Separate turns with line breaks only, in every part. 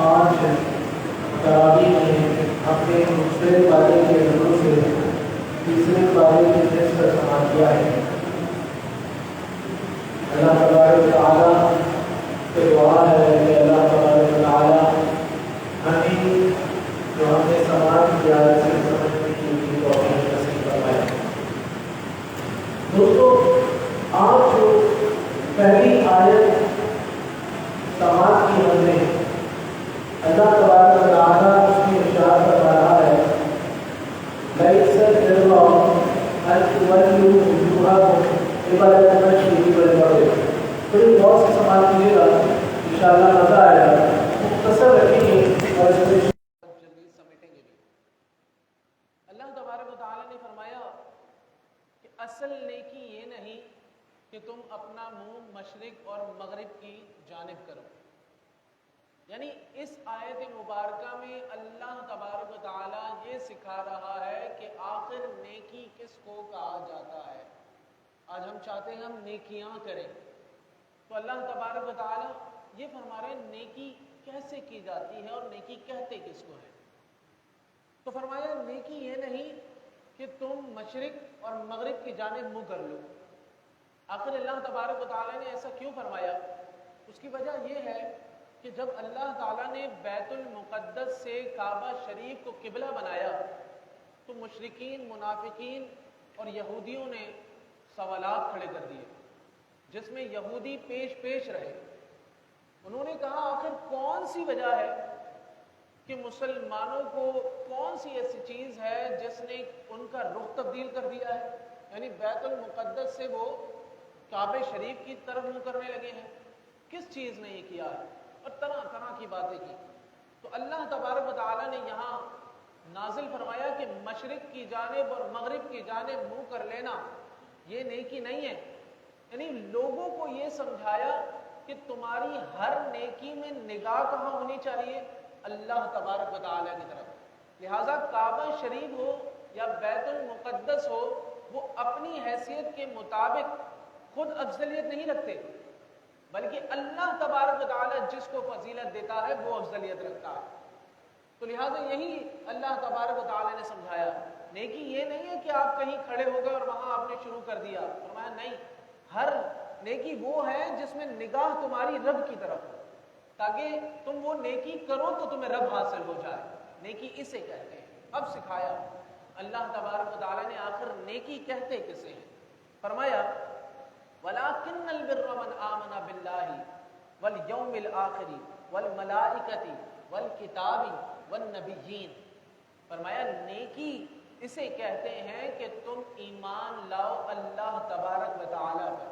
آج تراویح میں اپنے دوسرے پارے کے رکوع سے تیسرے پارے کے نصف پر سماعت کیا ہے۔ اللہ تبارک و تعالیٰ سے دعا ہے کہ اللہ تبارک و تعالیٰ ہمیں جو ہم نے سماعت کیا ہے اسے سمجھنے کی توفیق نصیب فرمائے۔ دوستو، آج جو پہلی آیت سماعت کی ہم نے، اللہ تبارک و تعالیٰ اس میں ارشاد فرما رہا ہے لَيْسَ الْبِرَّ أَن تُوَلُّوا وُجُوهَكُمْ قِبَلَ الْمَشْرِقِ وَالْمَغْرِبِ۔ تھوڑی غور سے سماعت کیجیے گا، انشاءاللہ مزہ آئے گا۔ مختصر رکھیں گے اور اس میں جلدی سمیٹیں گے بھی۔ اللہ تبارک و تعالیٰ نے فرمایا کہ اصل نیکی یہ نہیں کہ تم اپنا منہ مشرق اور مغرب کی جانب کرو۔ یعنی اس آیت مبارکہ میں اللہ تبارک و تعالیٰ یہ سکھا رہا ہے کہ آخر نیکی کس کو کہا جاتا ہے۔ آج ہم چاہتے ہیں ہم نیکیاں کریں، تو اللہ تبارک و تعالیٰ یہ فرما رہے ہیں نیکی کیسے کی جاتی ہے اور نیکی کہتے کس کو ہے۔ تو فرمایا نیکی یہ نہیں کہ تم مشرق اور مغرب کی جانب منہ کر لو۔ آخر اللہ تبارک و تعالیٰ نے ایسا کیوں فرمایا؟ اس کی وجہ یہ ہے کہ جب اللہ تعالیٰ نے بیت المقدس سے کعبہ شریف کو قبلہ بنایا تو مشرکین، منافقین اور یہودیوں نے سوالات کھڑے کر دیے، جس میں یہودی پیش رہے۔ انہوں نے کہا آخر کون سی وجہ ہے کہ مسلمانوں کو کون سی ایسی چیز ہے جس نے ان کا رخ تبدیل کر دیا ہے؟ یعنی بیت المقدس سے وہ کعبہ شریف کی طرف منہ کرنے لگے ہیں، کس چیز نے یہ کیا ہے؟ اور طرح طرح کی باتیں کی۔ تو اللہ تبارک و تعالیٰ نے یہاں نازل فرمایا کہ مشرق کی جانب اور مغرب کی جانب منہ کر لینا یہ نیکی نہیں ہے۔ یعنی لوگوں کو یہ سمجھایا کہ تمہاری ہر نیکی میں نگاہ کہاں ہونی چاہیے؟ اللہ تبارک و تعالیٰ کی طرف۔ لہٰذا کعبہ شریف ہو یا بیت المقدس ہو، وہ اپنی حیثیت کے مطابق خود افضلیت نہیں رکھتے، بلکہ اللہ تبارک و تعالیٰ جس کو فضیلت دیتا ہے وہ افضلیت رکھتا ہے۔ تو لہٰذا یہی اللہ تبارک و تعالیٰ نے سمجھایا نیکی یہ نہیں ہے کہ آپ کہیں کھڑے ہو گئے اور وہاں آپ نے شروع کر دیا۔ فرمایا نہیں، ہر نیکی وہ ہے جس میں نگاہ تمہاری رب کی طرف ہو، تاکہ تم وہ نیکی کرو تو تمہیں رب حاصل ہو جائے۔ نیکی اسے کہتے ہیں۔ اب سکھایا اللہ تبارک و تعالیٰ نے آخر نیکی کہتے کسے ہیں۔ فرمایا وَلَٰكِنَّ الْبِرَّ مَنْ آمَنَ بِاللَّهِ وَالْيَوْمِ الْآخِرِ وَالْمَلَائِكَةِ وَالْكِتَابِ وَالنَّبِيِّينَ۔ فرمایا نیکی اسے کہتے ہیں کہ تم ایمان لاؤ اللہ تبارک و تعالیٰ پر۔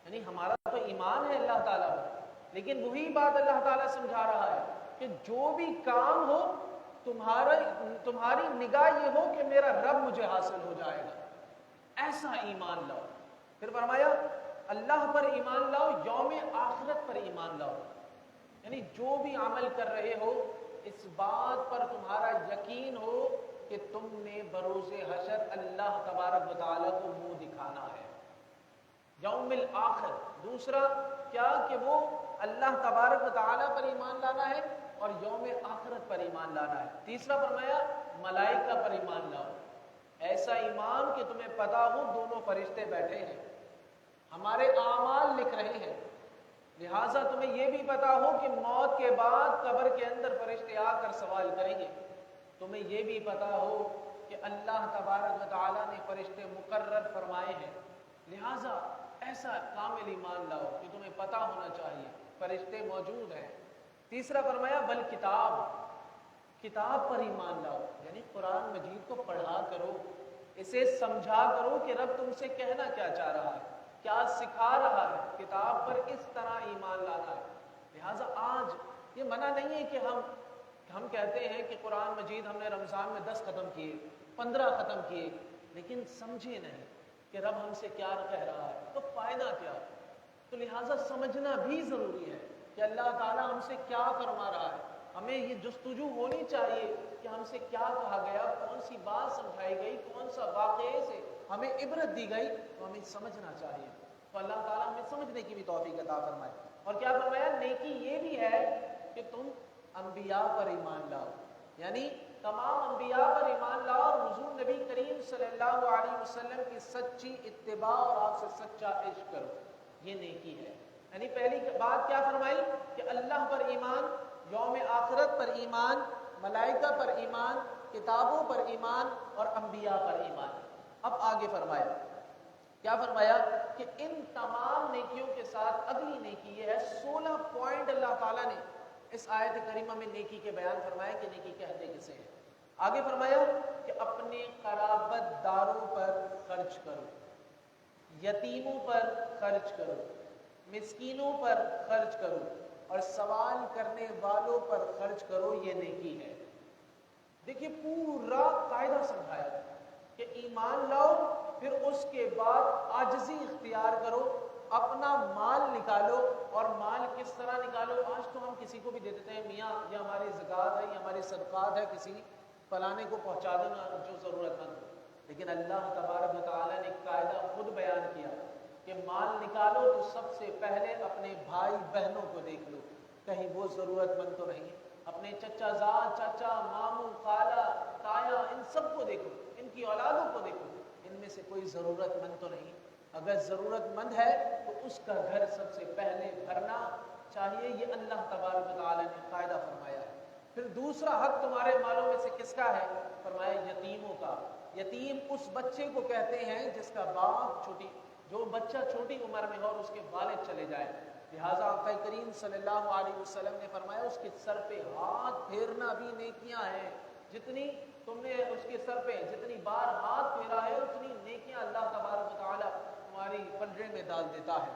یعنی ہمارا تو ایمان ہے اللہ تعالیٰ پر، لیکن وہی بات اللہ تعالیٰ سمجھا رہا ہے کہ جو بھی کام ہو تمہاری نگاہ یہ ہو کہ میرا رب مجھے حاصل ہو جائے گا، ایسا ایمان لاؤ۔ پھر فرمایا اللہ پر ایمان لاؤ، یوم آخرت پر ایمان لاؤ۔ یعنی جو بھی عمل کر رہے ہو اس بات پر تمہارا یقین ہو کہ تم نے بروز حشر اللہ تبارک و تعالیٰ کو منہ دکھانا ہے۔ یوم الآخر، دوسرا کیا کہ وہ اللہ تبارک و تعالیٰ پر ایمان لانا ہے اور یوم آخرت پر ایمان لانا ہے۔ تیسرا فرمایا ملائکہ پر ایمان لاؤ، ایسا ایمان کہ تمہیں پتا ہو دونوں فرشتے بیٹھے ہیں، ہمارے اعمال لکھ رہے ہیں، لہٰذا تمہیں یہ بھی پتا ہو کہ موت کے بعد قبر کے اندر فرشتے آ کر سوال کریں گے، تمہیں یہ بھی پتا ہو کہ اللہ تبارک و تعالیٰ نے فرشتے مقرر فرمائے ہیں، لہٰذا ایسا کامل ایمان لاؤ کہ تمہیں پتا ہونا چاہیے فرشتے موجود ہیں۔ تیسرا فرمایا بل کتاب پر ایمان لاؤ، یعنی قرآن مجید کو پڑھا کرو، اسے سمجھا کرو کہ رب تم سے کہنا کیا چاہ رہا ہے، کیا سکھا رہا ہے، کتاب پر اس طرح ایمان لانا ہے۔ لہٰذا آج یہ منع نہیں ہے کہ ہم کہتے ہیں کہ قرآن مجید ہم نے رمضان میں 10 ختم کیے، 15 ختم کیے، لیکن سمجھے نہیں کہ رب ہم سے کیا کہہ رہا ہے، تو فائدہ کیا؟ تو لہٰذا سمجھنا بھی ضروری ہے کہ اللہ تعالیٰ ہم سے کیا فرما رہا ہے۔ ہمیں یہ جستجو ہونی چاہیے کہ ہم سے کیا کہا گیا، کون سی بات سمجھائی گئی، کون سا واقعے سے ہمیں عبرت دی گئی، تو ہمیں سمجھنا چاہیے۔ تو اللہ تعالیٰ ہمیں سمجھنے کی بھی توفیق عطا فرمائے۔ اور کیا فرمایا نیکی یہ بھی ہے کہ تم انبیاء پر ایمان لاؤ، یعنی تمام انبیاء پر ایمان لاؤ اور حضور نبی کریم صلی اللہ علیہ وسلم کی سچی اتباع اور آپ سے سچا عشق کرو، یہ نیکی ہے۔ یعنی پہلی بات کیا فرمائی کہ اللہ پر ایمان، یوم آخرت پر ایمان، ملائکہ پر ایمان، کتابوں پر ایمان اور انبیاء پر ایمان۔ اب آگے فرمایا، کیا فرمایا کہ ان تمام نیکیوں کے ساتھ اگلی نیکی یہ ہے، 16 پوائنٹ اللہ تعالیٰ نے اس آیت کریمہ میں نیکی کے بیان فرمایا کہ نیکی کہتے کسے ہیں۔ آگے فرمایا کہ اپنے قرابت داروں پر خرچ کرو، یتیموں پر خرچ کرو، مسکینوں پر خرچ کرو اور سوال کرنے والوں پر خرچ کرو، یہ نیکی ہے۔ دیکھیے پورا قاعدہ سمجھایا کہ ایمان لاؤ، پھر اس کے بعد عاجزی اختیار کرو، اپنا مال نکالو، اور مال کس طرح نکالو؟ آج تو ہم کسی کو بھی دے دیتے ہیں، میاں یہ ہماری زکوٰۃ ہے، یہ ہماری صدقات ہے، کسی فلانے کو پہنچا دینا جو ضرورت مند ہو، لیکن اللہ تبارک و تعالیٰ نے قاعدہ خود بیان کیا کہ مال نکالو تو سب سے پہلے اپنے بھائی بہنوں کو دیکھ لو، کہیں وہ ضرورت مند تو نہیں، اپنے چچا زاد، چچا، ماموں، خالہ، تایا، ان سب کو دیکھو، ان کی اولادوں کو دیکھو، ان میں سے کوئی ضرورت مند تو نہیں؟ اگر ضرورت مند ہے تو اس کا گھر سب سے پہلے بھرنا چاہیے، یہ اللہ تبارک و تعالیٰ نے قاعدہ فرمایا ہے۔ پھر دوسرا حق تمہارے مالوں میں سے کس کا ہے؟ فرمایا یتیموں کا۔ یتیم اس بچے کو کہتے ہیں جس کا باپ جو بچہ چھوٹی عمر میں ہو اور اس کے والد چلے جائے، لہٰذا آقا کریم صلی اللہ علیہ وسلم نے فرمایا اس کے سر پہ ہاتھ پھیرنا بھی نیکیاں ہیں، جتنی تم نے اس کے سر پہ جتنی بار ہاتھ پھیرا ہے اتنی نیکیاں اللہ تبارک و تعالیٰ تمہاری پنجرے میں ڈال دیتا ہے۔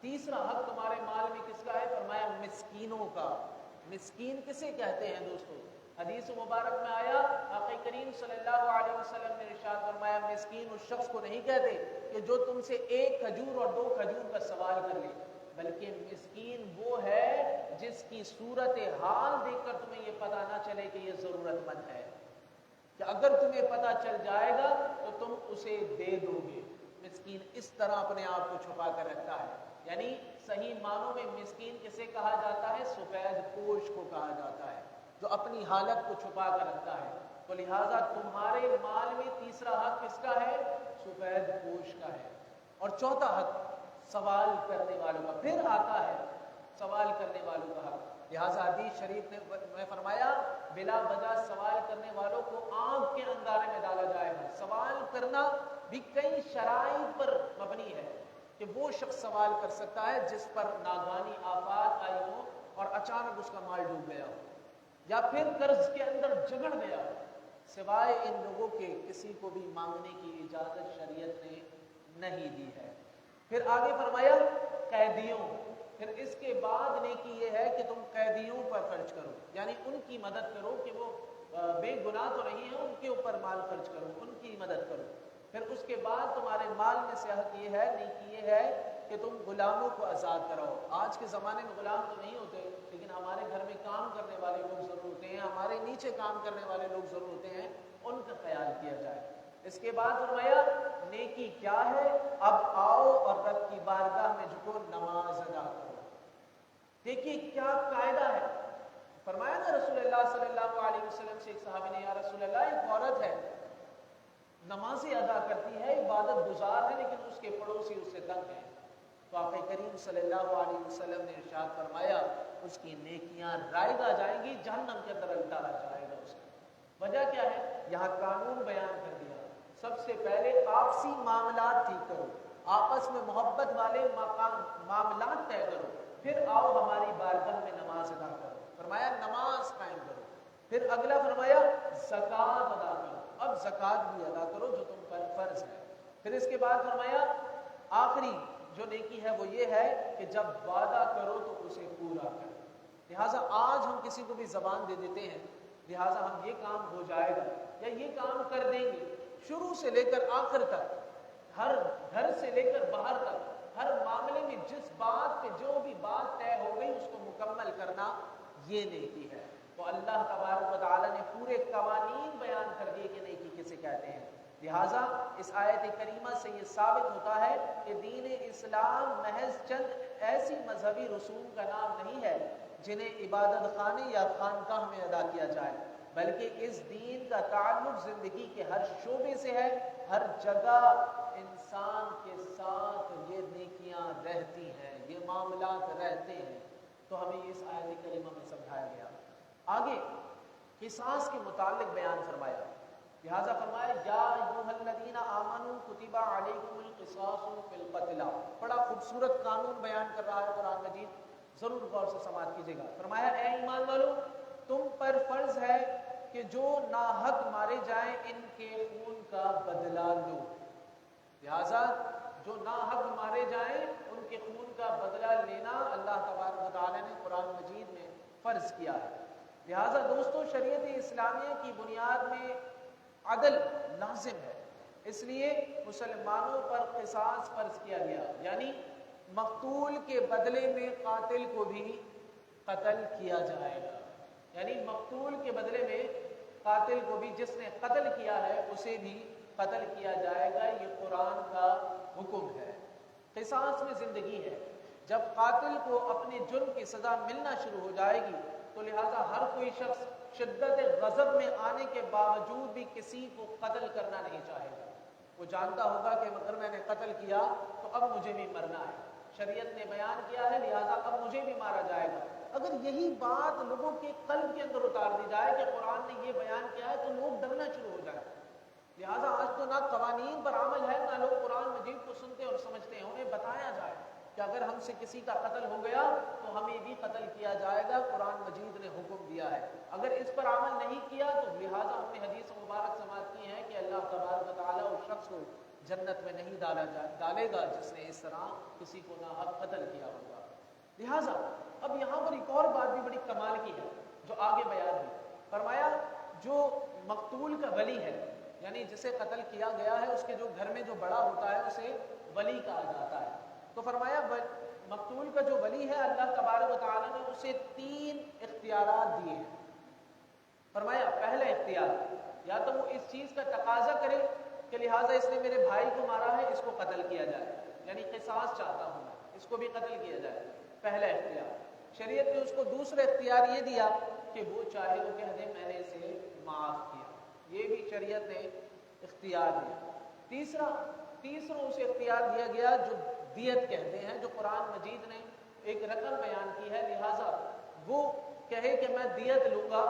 تیسرا حق تمہارے مال میں کس کا ہے؟ فرمایا مسکینوں کا۔ مسکین کسے کہتے ہیں دوستو؟ حدیث مبارک میں آیا، آقا کریم صلی اللہ علیہ وسلم نے ارشاد فرمایا مسکین اس شخص کو نہیں کہتے کہ جو تم سے 1 کھجور اور 2 کھجور کا سوال کر لے، بلکہ مسکین وہ ہے جس کی صورت حال دیکھ کر تمہیں یہ پتہ نہ چلے کہ یہ ضرورت مند ہے، کہ اگر تمہیں پتہ چل جائے گا تو تم اسے دے دو گے۔ مسکین اس طرح اپنے آپ کو چھپا کر رکھتا ہے، یعنی صحیح معنوں میں مسکین کسے کہا جاتا ہے؟ سفید پوش کو کہا جاتا ہے، جو اپنی حالت کو چھپا کر رکھتا ہے۔ تو لہٰذا تمہارے مال میں تیسرا حق کس کا ہے؟ سفید پوش کا ہے۔ اور چوتھا حق سوال کرنے والوں کا، پھر آتا ہے سوال کرنے والوں کا حق۔ لہٰذا حدیث شریف نے فرمایا بلا وجہ سوال کرنے والوں کو آگ کے انگارے میں ڈالا جائے گا۔ سوال کرنا بھی کئی شرائط پر مبنی ہے کہ وہ شخص سوال کر سکتا ہے جس پر ناگہانی آفات آئی ہو اور اچانک اس کا مال ڈوب گیا ہو، یا پھر قرض کے اندر جگڑ گیا ہو، سوائے ان لوگوں کے کسی کو بھی مانگنے کی اجازت شریعت نے نہیں دی ہے۔ پھر آگے فرمایا قیدیوں، پھر اس کے بعد نیکی یہ ہے کہ تم قیدیوں پر خرچ کرو، یعنی ان کی مدد کرو کہ وہ بے گناہ تو نہیں ہے، ان کے اوپر مال خرچ کرو، ان کی مدد کرو۔ پھر اس کے بعد تمہارے مال میں سے حق یہ ہے، نیکی یہ ہے کہ تم غلاموں کو آزاد کراؤ۔ آج کے زمانے میں غلام تو نہیں ہوتے، لیکن ہمارے گھر میں کام کرنے والے لوگ ضرور ہوتے ہیں، ہمارے نیچے کام کرنے والے لوگ ضرور ہوتے ہیں، ان کا خیال کیا جائے۔ اس کے بعد فرمایا نیکی کیا ہے؟ اب آؤ اور رب کی بارگاہ میں جھکو، نماز ادا کرو۔ دیکھیے کیا قاعدہ ہے، فرمایا نا رسول اللہ صلی اللہ علیہ وسلم سے ایک صحابی نے، یا رسول اللہ ایک عورت ہے نمازیں ادا کرتی ہے، عبادت گزار ہے، لیکن اس کے پڑوسی اس سے تنگ ہیں، تو آقا کریم صلی اللہ علیہ وسلم نے ارشاد فرمایا اس کی نیکیاں رائگاں جائیں گی، جہنم کے اندر ڈالا جائے گا اس کو۔ وجہ کیا ہے؟ یہاں قانون بیان کر دیا، سب سے پہلے آپسی معاملات ٹھیک کرو، آپس میں محبت والے معاملات طے کرو، پھر آؤ ہماری بارگاہ میں نماز ادا کرو۔ فرمایا نماز قائم کرو۔ پھر اگلا فرمایا زکوٰۃ ادا کرو، اب زکوٰۃ بھی ادا کرو جو تم پر فرض ہے۔ پھر اس کے بعد فرمایا آخری جو نیکی ہے وہ یہ ہے کہ جب وعدہ کرو تو اسے پورا کرو۔ لہٰذا آج ہم کسی کو بھی زبان دے دیتے ہیں، لہٰذا ہم یہ کام ہو جائے گا یا یہ کام کر دیں گے، شروع سے لے کر آخر تک، ہر گھر سے لے کر باہر تک، ہر معاملے میں جس بات پہ جو بھی بات طے ہو گئی اس کو مکمل کرنا، یہ نیکی ہے۔ تو اللہ تبارک و تعالیٰ نے پورے قوانین بیان کر دیے کہ نیکی کسے کہتے ہیں۔ لہٰذا اس آیت کریمہ سے یہ ثابت ہوتا ہے کہ دین اسلام محض چند ایسی مذہبی رسوم کا نام نہیں ہے
جنہیں عبادت خانے یا خانقاہ میں ادا کیا جائے، بلکہ اس دین کا تعلق زندگی کے ہر شعبے سے ہے، ہر جگہ انسان کے ساتھ یہ نیکیاں رہتی ہیں، یہ معاملات رہتے ہیں۔ تو ہمیں اس آیت کریمہ میں سمجھایا گیا۔ آگے قصاص کے متعلق بیان فرمایا، لہذا فرمایا یا ایھا الذین آمنوا کتب علیکم القصاص فی القتلی۔ بڑا خوبصورت قانون بیان کر رہا ہے قرآن مجید، ضرور غور سے سماعت کیجیے گا۔ فرمایا اے ایمان والو، تم پر فرض ہے کہ جو ناحق مارے جائیں ان کے خون کا بدلہ لو۔ لہذا جو ناحق مارے جائیں ان کے خون کا بدلہ لینا اللہ تبارک و تعالی نے قرآن مجید میں فرض کیا ہے۔ لہذا دوستو، شریعت اسلامیہ کی بنیاد میں عدل لازم ہے، اس لیے مسلمانوں پر قصاص فرض کیا گیا، یعنی مقتول کے بدلے میں قاتل کو بھی قتل کیا جائے گا، یعنی مقتول کے بدلے میں قاتل کو بھی، جس نے قتل کیا ہے اسے بھی قتل کیا جائے گا۔ یہ قرآن کا حکم ہے۔ قصاص میں زندگی ہے۔ جب قاتل کو اپنے جرم کی سزا ملنا شروع ہو جائے گی تو لہٰذا ہر کوئی شخص شدت غضب میں آنے کے باوجود بھی کسی کو قتل کرنا نہیں چاہے گا۔ وہ جانتا ہوگا کہ اگر میں نے قتل کیا تو اب مجھے بھی مرنا ہے، شریعت نے بیان کیا ہے لہٰذا اب مجھے بھی مارا جائے گا۔ اگر یہی بات لوگوں کے قلب کے اندر اتار دی جائے کہ قرآن نے یہ بیان کیا ہے تو لوگ ڈرنا شروع ہو جائیں۔ لہٰذا آج تو نہ قوانین پر عمل ہے، نہ لوگ قرآن مجید کو سنتے اور سمجھتے ہیں۔ انہیں بتایا جائے کہ اگر ہم سے کسی کا قتل ہو گیا تو ہمیں بھی قتل کیا جائے گا، قرآن مجید نے حکم دیا ہے۔ اگر اس پر عمل نہیں کیا تو لہٰذا ہم نے حدیث مبارک سماعت کی ہے کہ اللہ تبارک و تعالیٰ اس شخص کو جنت میں نہیں ڈالے گا جس نے اس طرح کسی کو ناحق قتل کیا ہوگا۔ لہٰذا اب یہاں پر ایک اور بات بھی بڑی کمال کی ہے جو آگے بیان ہوئی۔ فرمایا جو مقتول کا ولی ہے، یعنی جسے قتل کیا گیا ہے، اس کے جو گھر میں جو بڑا ہوتا ہے اسے ولی کہا جاتا ہے۔ تو فرمایا مقتول کا جو ولی ہے اللہ تبارک و تعالیٰ نے اسے 3 اختیارات دیے ہیں۔ فرمایا پہلا اختیار، یا تو وہ اس چیز کا تقاضا کرے کہ لہٰذا اس نے میرے بھائی کو مارا ہے، اس کو قتل کیا جائے، یعنی قصاص چاہتا ہوں میں، اس کو بھی قتل کیا جائے، پہلا اختیار۔ شریعت نے اس کو دوسرا اختیار یہ دیا کہ وہ چاہے تو کہہ دے میں نے اسے معاف کیا، یہ بھی شریعت نے اختیار دیا۔ تیسرا اسے اختیار دیا گیا جو دیت کہتے ہیں، جو قرآن مجید نے ایک رقم بیان کی ہے، لہٰذا وہ کہے کہ میں دیت لوں گا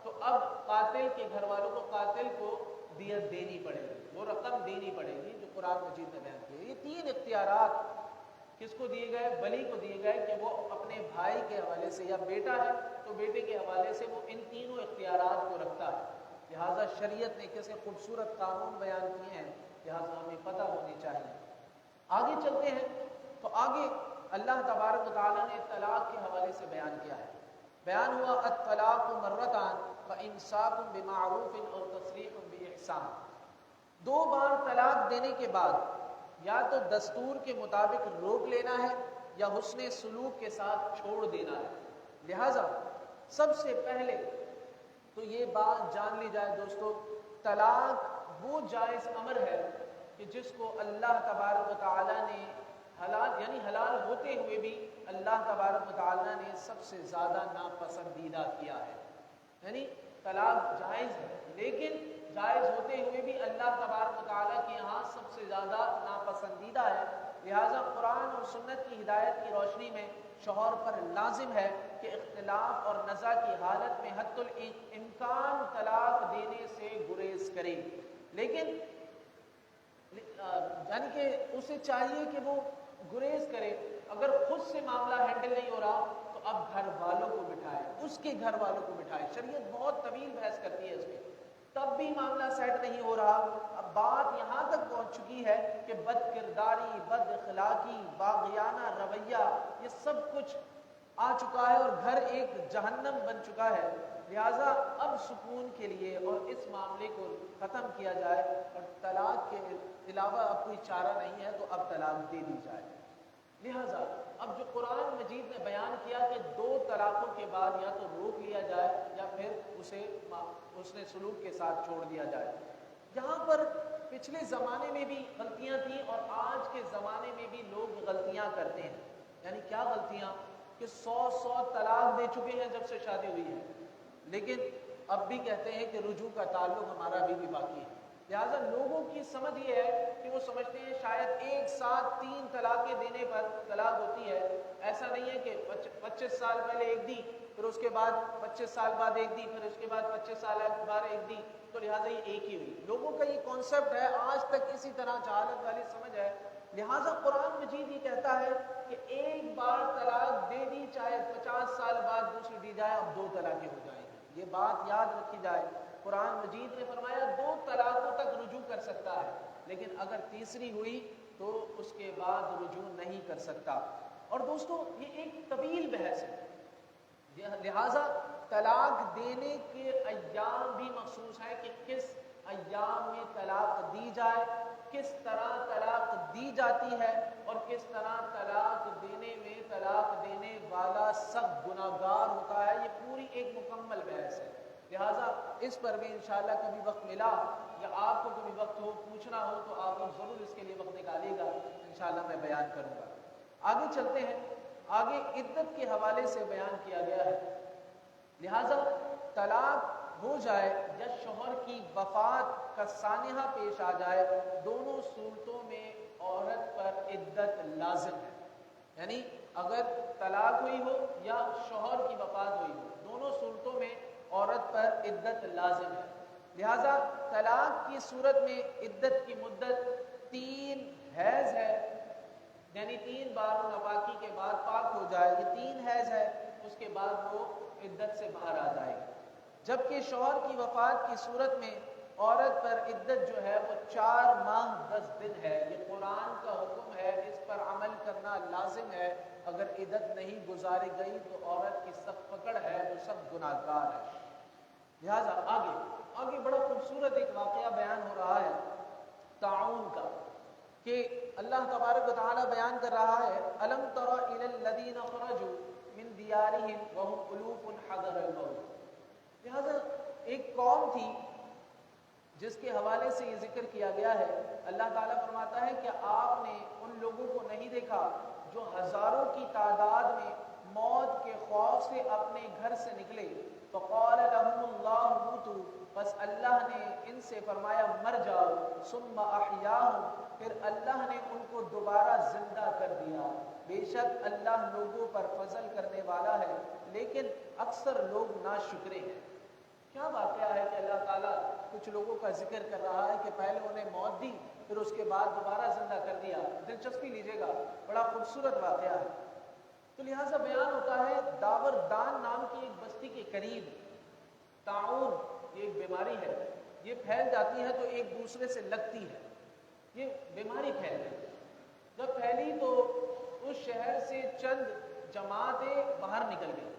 تو اب قاتل کے گھر والوں کو قاتل کو دیت دینی پڑے گی، وہ رقم دینی پڑے گی جو قرآن مجید نے بیان کی۔ یہ 3 اختیارات کس کو دیے گئے؟ ولی کو دیے گئے کہ وہ اپنے بھائی کے حوالے سے، یا بیٹا ہے تو بیٹے کے حوالے سے وہ ان تینوں اختیارات کو رکھتا ہے۔ لہٰذا شریعت نے کیسے خوبصورت قانون بیان کیے ہیں، لہٰذا ہمیں پتہ ہونی چاہیے۔ آگے چلتے ہیں تو آگے اللہ تبارک و تعالیٰ نے طلاق کے حوالے سے بیان کیا ہے۔ بیان ہوا الطلاق مرتان فامساک بمعروف اور تسریح باحسان۔ 2 بار طلاق دینے کے بعد یا تو دستور کے مطابق روک لینا ہے یا حسن سلوک کے ساتھ چھوڑ دینا ہے۔ لہٰذا سب سے پہلے تو یہ بات جان لی جائے دوستو، طلاق وہ جائز امر ہے کہ جس کو اللہ تبارک و تعالیٰ نے حلال، یعنی حلال ہوتے ہوئے بھی اللہ تبارک و تعالیٰ نے سب سے زیادہ ناپسندیدہ کیا ہے۔ یعنی طلاق جائز ہے لیکن جائز ہوتے ہوئے بھی اللہ تبارک و تعالیٰ کے یہاں سب سے زیادہ ناپسندیدہ ہے۔ لہٰذا قرآن اور سنت کی ہدایت کی روشنی میں شوہر پر لازم ہے کہ اختلاف اور نزاع کی حالت میں حتی الامکان طلاق دینے سے گریز کرے، لیکن یعنی کہ اسے چاہیے کہ وہ گریز کرے۔ اگر خود سے معاملہ ہینڈل نہیں ہو رہا تو اب گھر والوں کو بٹھائے، اس کے گھر والوں کو بٹھائے۔ شریعت بہت طویل بحث کرتی ہے اس میں، تب بھی معاملہ سیٹ نہیں ہو رہا۔ اب بات یہاں تک پہنچ چکی ہے کہ بد کرداری، بد اخلاقی، باغیانہ رویہ، یہ سب کچھ آ چکا ہے اور گھر ایک جہنم بن چکا ہے۔ لہٰذا اب سکون کے لیے اور اس معاملے کو ختم کیا جائے اور طلاق کے علاوہ اب کوئی چارہ نہیں ہے تو اب طلاق دے دی جائے۔ لہٰذا اب جو قرآن مجید نے بیان کیا کہ 2 طلاقوں کے بعد یا تو روک لیا جائے یا پھر اسے اس نے سلوک کے ساتھ چھوڑ دیا جائے۔ یہاں پر پچھلے زمانے میں بھی غلطیاں تھیں اور آج کے زمانے میں بھی لوگ غلطیاں کرتے ہیں۔ یعنی کیا غلطیاں؟ کہ 100 طلاق دے چکے ہیں جب سے شادی ہوئی ہے، لیکن اب بھی کہتے ہیں کہ رجوع کا تعلق ہمارا ابھی بھی باقی ہے۔ لہٰذا لوگوں کی سمجھ یہ ہے کہ وہ سمجھتے ہیں شاید ایک ساتھ 3 طلاقیں دینے پر طلاق ہوتی ہے۔ ایسا نہیں ہے کہ 25 سال پہلے ایک دی، پھر اس کے بعد 25 سال بعد ایک دی، پھر اس کے بعد 25 سال بعد ایک دی، تو لہٰذا یہ ایک ہی ہوئی۔ لوگوں کا یہ کانسیپٹ ہے، آج تک اسی طرح جہالت والی سمجھ ہے۔ لہٰذا قرآن مجید یہ کہتا ہے کہ ایک بار طلاق دے دی، چاہے 50 سال بعد دوسری دی جائے، اب 2 طلاقیں ہو جائیں گی۔ یہ بات یاد رکھی جائے، قرآن مجید نے فرمایا 2 طلاقوں تک رجوع کر سکتا ہے، لیکن اگر تیسری ہوئی تو اس کے بعد رجوع نہیں کر سکتا۔ اور دوستو یہ ایک طویل بحث ہے، لہٰذا طلاق دینے کے ایام بھی مخصوص ہے کہ کس ایام میں طلاق دی جائے، کس طرح طلاق دی جاتی ہے، اور کس طرح طلاق دینے میں طلاق دینے والا سخت گناہگار ہوتا ہے۔ یہ پوری ایک مکمل بحث ہے، لہٰذا اس پر بھی انشاءاللہ کبھی وقت ملا یا آپ کو کبھی وقت ہو پوچھنا ہو تو آپ لوگ ضرور اس کے لیے وقت نکالیے گا، انشاءاللہ میں بیان کروں گا۔ آگے چلتے ہیں، آگے عدت کے حوالے سے بیان کیا گیا ہے۔ لہٰذا طلاق ہو جائے یا شوہر کی وفات کا سانحہ پیش آ جائے، دونوں صورتوں میں عورت پر عدت لازم ہے۔ یعنی اگر طلاق ہوئی ہو یا شوہر کی وفات ہوئی ہو، دونوں صورتوں میں عورت پر عدت لازم ہے۔ لہٰذا طلاق کی صورت میں عدت کی مدت 3 حیض ہے، یعنی 3 بار نواقی کے بعد پاک ہو جائے، یہ 3 حیض ہے، اس کے بعد وہ عدت سے باہر آ جائے گی۔ جبکہ شوہر کی وفات کی صورت میں عورت پر عدت جو ہے وہ 4 ماہ 10 دن ہے۔ یہ قرآن کا حکم ہے، اس پر عمل کرنا لازم ہے۔ اگر عدت نہیں گزاری گئی تو عورت کی سخت پکڑ ہے، وہ سخت گناہگار ہے۔ لہٰذا آگے بڑا خوبصورت ایک واقعہ بیان ہو رہا ہے تعاون کا، کہ اللہ تبارک و تعالیٰ بیان کر رہا ہے أَلَمْ تَرَ إِلَى الَّذِينَ خَرَجُوا مِنْ دِيَارِهِمْ وَهُمْ أُلُوفٌ حَذَرَ الْمَوْتِ۔ لہٰذا ایک قوم تھی جس کے حوالے سے یہ ذکر کیا گیا ہے، اللہ تعالیٰ فرماتا ہے کہ آپ نے ان لوگوں کو نہیں دیکھا جو ہزاروں کی تعداد میں موت کے خوف سے اپنے گھر سے نکلے، فقال لهم اللہ موتوا، بس اللہ نے ان سے فرمایا مر جاؤ، ثم احیاہم، پھر اللہ نے ان کو دوبارہ زندہ کر دیا۔ بے شک اللہ لوگوں پر فضل کرنے والا ہے، لیکن اکثر لوگ ناشکرے ہیں۔ کیا واقعہ ہے کہ اللہ تعالیٰ کچھ لوگوں کا ذکر کر رہا ہے کہ پہلے انہیں موت دی، پھر اس کے بعد دوبارہ زندہ کر دیا۔ دلچسپی لیجیے گا، بڑا خوبصورت واقعہ ہے۔ تو لہٰذا بیان ہوتا ہے داوردان نام کی ایک بستی کے قریب تعاون، یہ ایک بیماری ہے، یہ پھیل جاتی ہے تو ایک دوسرے سے لگتی ہے، یہ بیماری پھیل گئی۔ جب پھیلی تو اس شہر سے چند جماعتیں باہر نکل گئی،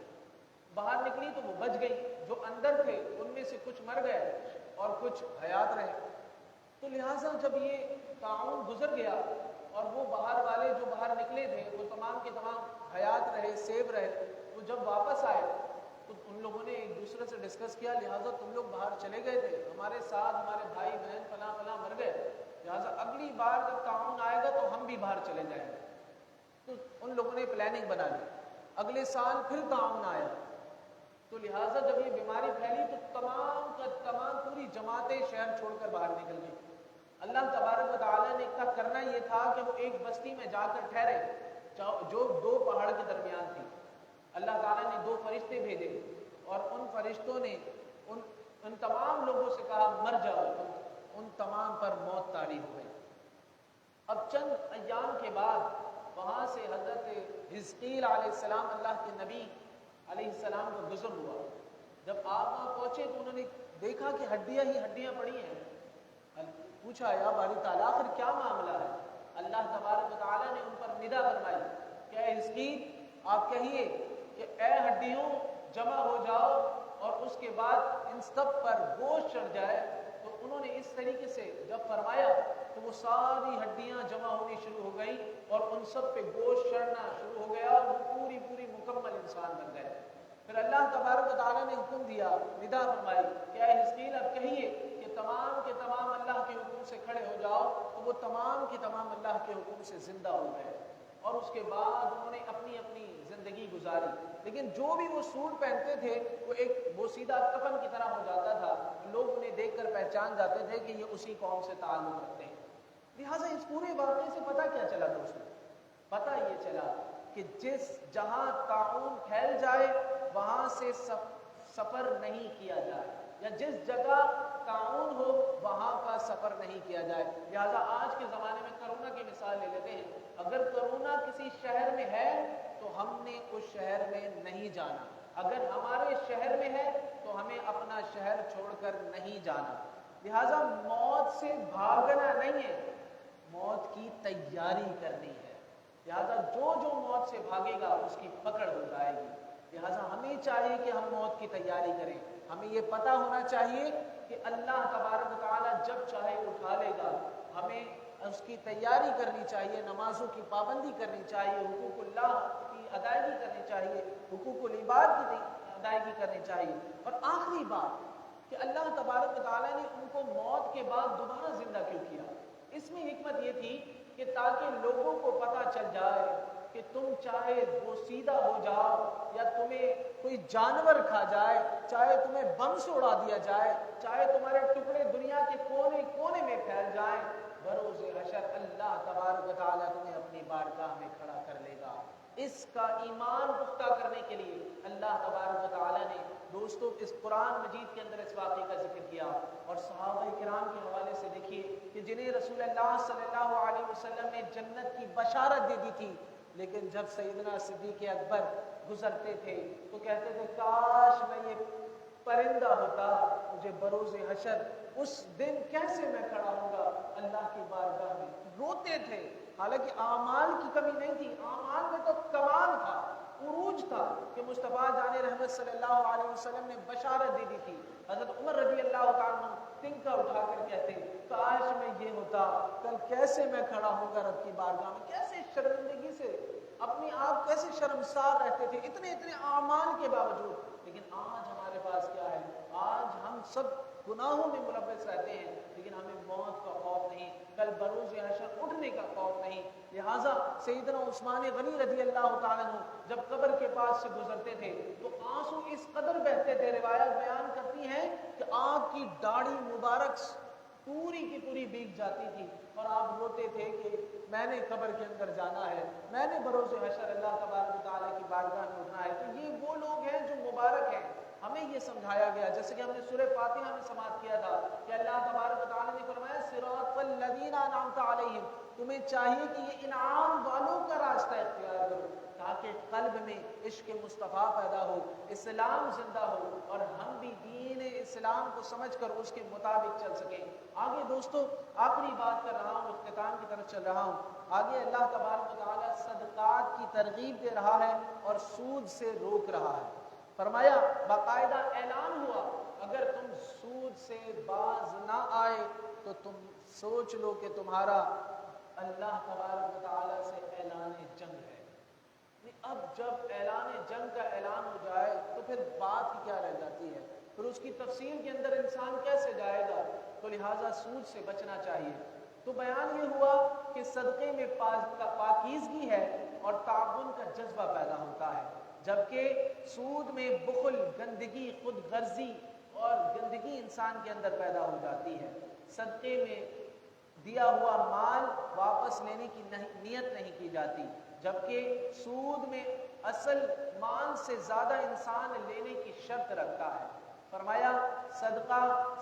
باہر نکلی تو وہ بچ گئی، جو اندر تھے ان میں سے کچھ مر گئے اور کچھ حیات رہے۔ تو لہٰذا جب یہ تعاون گزر گیا اور وہ باہر والے جو باہر نکلے تھے وہ تمام کے تمام حیات رہے، سیب رہے، وہ جب واپس آئے تو ان لوگوں نے ایک دوسرے سے ڈسکس کیا، لہٰذا تم لوگ باہر چلے گئے تھے، ہمارے ساتھ ہمارے بھائی بہن فلاں فلاں مر گئے، لہٰذا اگلی بار جب تعاون آئے گا تو ہم بھی باہر چلے جائیں گے۔ تو ان لوگوں نے پلاننگ بنا لی، اگلے سال پھر تعاون آیا، تو لہٰذا جب یہ بیماری پھیلی تو تمام کا تمام پوری جماعتیں شہر چھوڑ کر باہر نکل گئی۔ اللہ تبارک و تعالیٰ نے کا کرنا یہ تھا کہ وہ ایک بستی میں جا کر ٹھہرے جو 2 پہاڑ کے درمیان تھی۔ اللہ تعالیٰ نے 2 فرشتے بھیجے اور ان فرشتوں نے ان تمام لوگوں سے کہا مر جاؤ، ان تمام پر موت طاری ہو گئی۔ اب چند ایام کے بعد وہاں سے حضرت حزقیل علیہ السلام، اللہ کے نبی علیہ السلام کو گزر ہوا۔ جب آپ وہاں پہنچے تو انہوں نے دیکھا کہ ہڈیاں ہی ہڈیاں پڑی ہیں۔ پوچھا یا باری تعالیٰ آخر کیا معاملہ ہے؟ اللہ تبارک و تعالیٰ نے ان پر ندا فرمائی کہ اے حزقیل آپ کہیے کہ اے ہڈیوں جمع ہو جاؤ، اور اس کے بعد ان سب پر گوشت چڑھ جائے۔ تو انہوں نے اس طریقے سے جب فرمایا تو وہ ساری ہڈیاں جمع ہونی شروع ہو گئی اور ان سب پہ گوشت چڑھنا شروع ہو گیا اور وہ پوری مکمل انسان بن گئے۔ پھر اللہ تبارک و تعالیٰ نے حکم دیا، ندا فرمائی کہ اے حزقیل اب کہیے کہ تمام کے تمام اللہ کے حکم سے کھڑے ہو جاؤ، تو وہ تمام کے تمام اللہ کے حکم سے زندہ ہو گئے اور اس کے بعد انہوں نے اپنی اپنی زندگی گزاری، لیکن جو بھی وہ سوٹ پہنتے تھے وہ ایک بوسیدہ کفن کی طرح ہو جاتا تھا، لوگ انہیں دیکھ کر پہچان جاتے تھے کہ یہ اسی قوم سے تعلق رکھتے ہیں۔ لہٰذا اس پورے واقعے سے پتہ کیا چلا دوستوں؟ پتہ یہ چلا کہ جس جہاں طاعون پھیل جائے وہاں سے سفر نہیں کیا جائے، یا جس جگہ طاعون ہو وہاں کا سفر نہیں کیا جائے۔ لہٰذا آج کے زمانے میں کرونا کی مثال لے لیتے ہیں، اگر کرونا کسی شہر میں ہے تو ہم نے اس شہر میں نہیں جانا، اگر ہمارے شہر میں ہے تو ہمیں اپنا شہر چھوڑ کر نہیں جانا۔ لہٰذا موت سے بھاگنا نہیں ہے، موت کی تیاری کرنی ہے۔ لہٰذا جو موت سے بھاگے گا اس کی پکڑ ہو جائے گی۔ لہٰذا ہمیں چاہیے کہ ہم موت کی تیاری کریں۔ ہمیں یہ پتہ ہونا چاہیے کہ اللہ تبارک و تعالیٰ جب چاہے اٹھا لے گا، ہمیں اس کی تیاری کرنی چاہیے، نمازوں کی پابندی کرنی چاہیے، حقوق اللہ کی ادائیگی کرنی چاہیے، حقوق العباد کی ادائیگی کرنی چاہیے۔ اور آخری بات کہ اللہ تبارک و تعالیٰ نے ان کو موت کے بعد دوبارہ زندہ کیوں کیا؟ اس میں حکمت یہ تھی کہ تاکہ لوگوں کو پتہ چل جائے کہ تم چاہے بوسیدہ ہو جاؤ یا تمہیں کوئی جانور کھا جائے، چاہے تمہیں بم سے اڑا دیا جائے، چاہے تمہارے ٹکڑے دنیا کے کونے کونے میں پھیل جائیں، بروز حشر اللہ تبارک و تعالیٰ تمہیں اپنی بارگاہ میں کھڑا کر لے گا۔ اس کا ایمان پختہ کرنے کے لیے اللہ تبارک و تعالیٰ نے دوستوں اس قرآن مجید کے اندر اس واقعے کا ذکر کیا، اور صحابہ کرام کے حوالے سے دیکھیے کہ جنہیں رسول اللہ صلی اللہ علیہ وسلم نے جنت کی بشارت دے دی تھی، لیکن جب سیدنا صدیق اکبر گزرتے تھے تو کہتے تھے کاش میں یہ پرندہ ہوتا، مجھے بروز حشر اس دن کیسے میں کھڑا ہوں گا اللہ کی بارگاہ میں۔ روتے تھے، حالانکہ اعمال کی کمی نہیں تھی، اعمال میں تو کمال تھا، عروج تھا کہ مصطفیٰ جان رحمت صلی اللہ علیہ وسلم نے بشارت دے دی تھی۔ حضرت عمر رضی اللہ تعالیٰ عنہ تنکا اٹھا کر کہتے کاش میں یہ ہوتا، کل کیسے میں کھڑا ہوں گا رب کی بارگاہ میں، کیسے شرمندگی سے اپنی آپ کیسے شرمسار رہتے تھے اتنے اعمال کے باوجود۔ لیکن آج ہمارے پاس کیا ہے؟ آج ہم سب گناہوں میں ملوث رہتے ہیں، لیکن ہمیں موت کا خوف نہیں، کل بروز حشر اٹھنے کا خوف نہیں۔ لہٰذا سیدنا عثمان غنی رضی اللہ تعالیٰ عنہ جب قبر کے پاس سے گزرتے تھے تو آنسو اس قدر بہتے تھے، روایت بیان کرتی ہیں کہ آنکھ کی داڑھی مبارک پوری کی پوری بھیگ جاتی تھی، اور آپ روتے تھے کہ میں نے قبر کے اندر جانا ہے، میں نے بروز حشر اللہ تبارک و تعالیٰ کی بارگاہ میں اٹھنا ہے۔ تو یہ وہ لوگ ہیں جو مبارک ہیں۔ ہمیں یہ سمجھایا گیا، جیسے کہ ہم نے سورہ فاتحہ میں سماعت کیا تھا کہ اللہ تبارک و تعالیٰ نے فرمایا صراط الذین انعمت علیہم، تمہیں چاہیے کہ یہ انعام والوں کا راستہ اختیار کرو تاکہ قلب میں عشق مصطفیٰ پیدا ہو، اسلام زندہ ہو، اور ہم بھی دین اسلام کو سمجھ کر اس کے مطابق چل سکیں۔ آگے دوستو آخری بات کر رہا ہوں، اختتام کی طرف چل رہا ہوں۔ آگے اللہ تبارک و تعالیٰ صدقات کی ترغیب دے رہا ہے اور سود سے روک رہا ہے۔ فرمایا باقاعدہ اعلان ہوا اگر تم سود سے باز نہ آئے تو تم سوچ لو کہ تمہارا اللہ تبارک و تعالیٰ سے اعلان جنگ ہے۔ اب جب اعلان جنگ کا اعلان ہو جائے تو پھر بات ہی کیا رہ جاتی ہے، پھر اس کی تفصیل کے اندر انسان کیسے جائے گا؟ تو لہٰذا سود سے بچنا چاہیے۔ تو بیان یہ ہوا کہ صدقے میں پاکیزگی ہے اور تعاون کا جذبہ پیدا ہوتا ہے، جبکہ سود میں بخل، گندگی، خود غرضی اور گندگی انسان کے اندر پیدا ہو جاتی ہے۔ صدقے میں دیا ہوا مال واپس لینے کی نیت نہیں کی جاتی، جبکہ سود میں اصل مال سے زیادہ انسان لینے کی شرط رکھتا ہے۔ فرمایا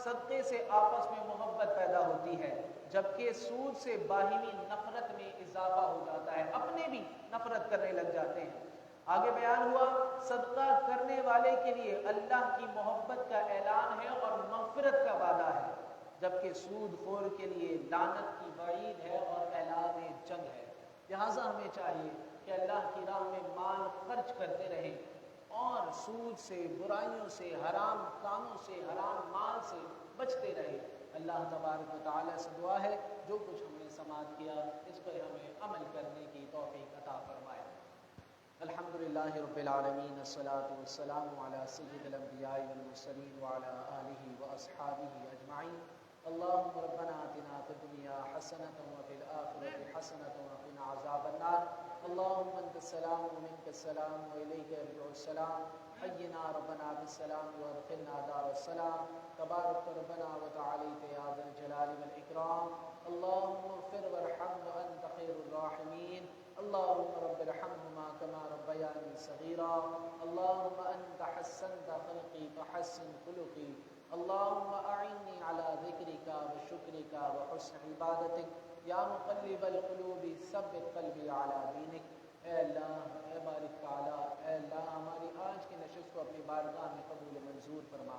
صدقے سے آپس میں محبت پیدا ہوتی ہے، جبکہ سود سے باہمی نفرت میں اضافہ ہو جاتا ہے، اپنے بھی نفرت کرنے لگ جاتے ہیں۔ آگے بیان ہوا صدقہ کرنے والے کے لیے اللہ کی محبت کا اعلان ہے اور مغفرت کا وعدہ ہے، جبکہ سود خور کے لیے لعنت کی وعید ہے اور اعلان جنگ ہے۔ لہٰذا ہمیں چاہیے کہ اللہ کی راہ میں مال خرچ کرتے رہیں اور سود سے، برائیوں سے، حرام کاموں سے، حرام مال سے بچتے رہیں۔ اللہ تبارک و تعالیٰ سے دعا ہے جو کچھ ہم نے سماعت کیا اس پر ہمیں عمل کرنے کی توفیق عطا فرمائے۔ الحمدللہ رب العالمین، الصلاۃ والسلام علی سید الانبیاء والمرسلین وعلی آلہ واصحابہ اجمعین۔ اللهم ربنا آتنا في الدنيا حسنة وفي الآخرة حسنة وقنا عذاب النار. اللهم أنت السلام ومنك السلام وإليك يرجع السلام. حينا ربنا بالسلام وادخلنا دار السلام. تبارك ربنا وتعاليت يا ذا الجلال والإكرام. اللهم اغفر وارحم وأنت خير الراحمين. اللهم رب ارحمهما كما ربياني صغيرا. اللهم أنت حسنت خلقي فحسن خلقي. اللهم أعني على ذكرك وشكرك وحسن عبادتك. یا مقلب القلوب ثبت قلبی علی دینک. اے اللہ، اے بارک تعالی، اے اللہ ہماری آج کی نشست کو اپنی بارگاہ میں قبول منظور فرما.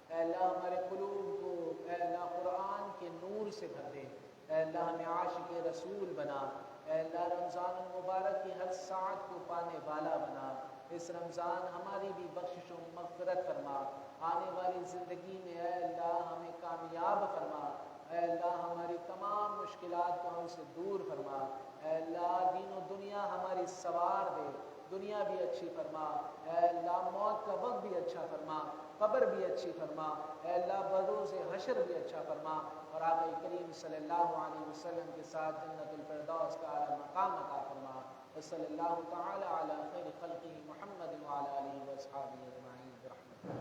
اے اللہ ہمارے قلوب کو اے اللہ قرآن کے نور سے بھر دے. اے اللہ ہمیں عاشق رسول بنا. اے اللہ رمضان المبارک کی ہر ساعت کو پانے والا بنا. اس رمضان ہماری بھی بخشش و مغفرت فرما. آنے والی زندگی میں اے اللہ ہمیں کامیاب فرما. اے اللہ ہماری تمام مشکلات کو ہم سے دور فرما. اے اللہ دین و دنیا ہماری سوار دے. دنیا بھی اچھی فرما. اے اللہ موت کا وقت بھی اچھا فرما. قبر بھی اچھی فرما. اے اللہ بروز حشر بھی اچھا فرما. اور آقا کریم صلی اللہ علیہ وسلم کے ساتھ جنت الفردوس کا اعلیٰ مقام عطا فرما. صلی اللہ تعالی علی خیر خلقہ محمد وعلی آلہ واصحابہ اجمعین برحمتہ.